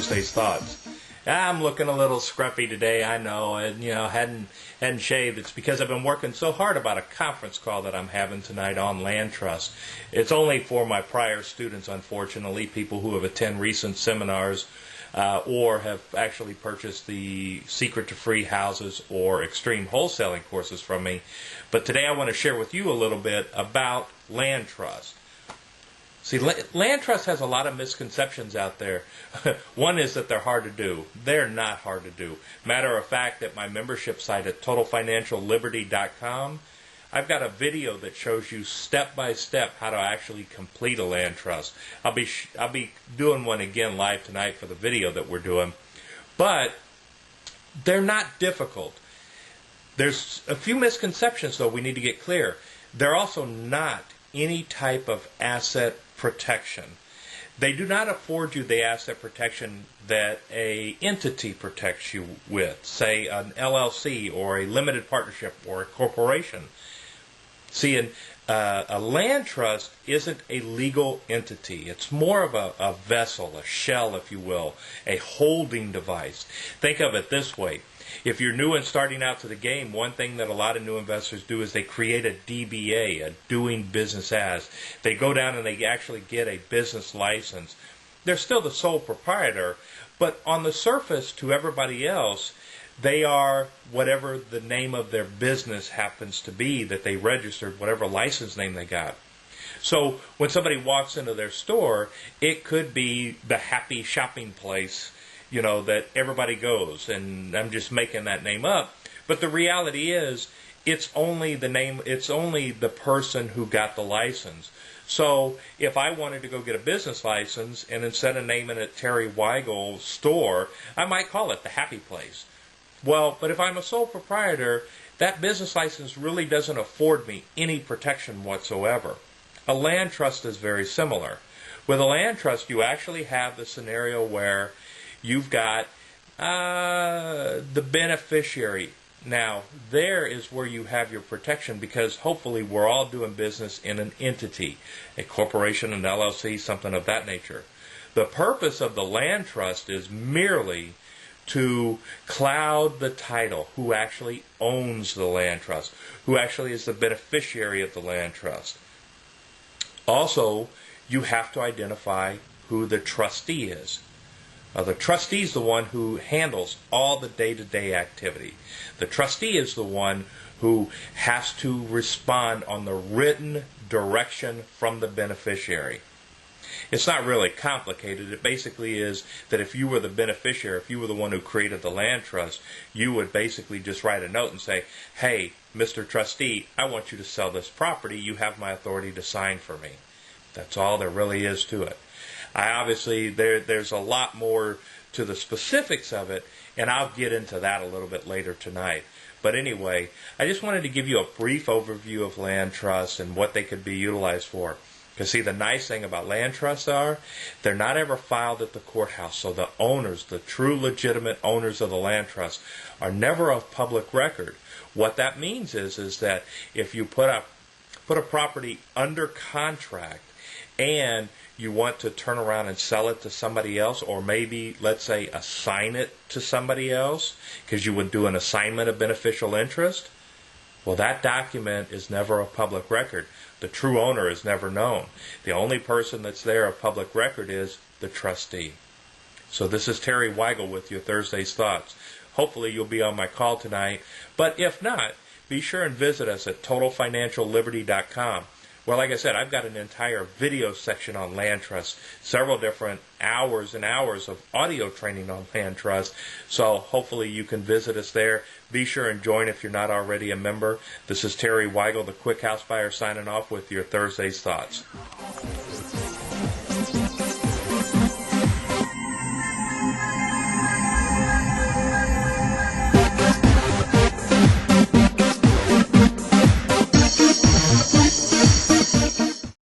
Thursday's Thoughts. I'm looking a little scruffy today, I know, and hadn't shaved. It's because I've been working so hard about a conference call that I'm having tonight on land trust. It's only for my prior students, unfortunately, people who have attended recent seminars or have actually purchased the Secret to Free Houses or Extreme Wholesaling courses from me. But today I want to share with you a little bit about land trust. See, land trust has a lot of misconceptions out there. One is that they're hard to do. They're not hard to do. Matter of fact, at my membership site at TotalFinancialLiberty.com, I've got a video that shows you step by step how to actually complete a land trust. I'll be doing one again live tonight for the video that we're doing, but they're not difficult. There's a few misconceptions though we need to get clear. They're also not any type of asset protection. They do not afford you the asset protection that a entity protects you with, say an LLC or a limited partnership or a corporation. See, a land trust isn't a legal entity. It's more of a vessel, a shell, if you will, a holding device. Think of it this way. If you're new and starting out to the game, one thing that a lot of new investors do is they create a DBA, a doing business as. They go down and they actually get a business license. They're still the sole proprietor, but on the surface to everybody else, they are whatever the name of their business happens to be that they registered, whatever license name they got. So when somebody walks into their store, it could be the happy shopping place, that everybody goes, and I'm just making that name up. But the reality is, it's only the name, it's only the person who got the license. So if I wanted to go get a business license, and instead of naming it Terry Weigel Store, I might call it the Happy Place. Well, but if I'm a sole proprietor, that business license really doesn't afford me any protection whatsoever. A land trust is very similar. With a land trust, you actually have the scenario where you've got the beneficiary. Now, there is where you have your protection because hopefully we're all doing business in an entity, a corporation, an LLC, something of that nature. The purpose of the land trust is merely to cloud the title, who actually owns the land trust, who actually is the beneficiary of the land trust. Also, you have to identify who the trustee is. The trustee is the one who handles all the day-to-day activity. The trustee is the one who has to respond on the written direction from the beneficiary. It's not really complicated. It basically is that if you were the beneficiary, if you were the one who created the land trust, you would basically just write a note and say, hey, Mr. Trustee, I want you to sell this property. You have my authority to sign for me. That's all there really is to it. Obviously, there's a lot more to the specifics of it, and I'll get into that a little bit later tonight. But anyway, I just wanted to give you a brief overview of land trusts and what they could be utilized for. Because see, the nice thing about land trusts are, they're not ever filed at the courthouse. So the owners, the true legitimate owners of the land trust, are never of public record. What that means is that if you put a property under contract and you want to turn around and sell it to somebody else, or maybe, let's say, assign it to somebody else, because you would do an assignment of beneficial interest, well, that document is never a public record. The true owner is never known. The only person that's there of public record is the trustee. So this is Terry Weigel with your Thursday's Thoughts. Hopefully you'll be on my call tonight, but if not, be sure and visit us at TotalFinancialLiberty.com. Well, like I said, I've got an entire video section on land trust, several different hours and hours of audio training on land trust. So hopefully you can visit us there. Be sure and join if you're not already a member. This is Terry Weigel, the Quick House Buyer, signing off with your Thursday's Thoughts.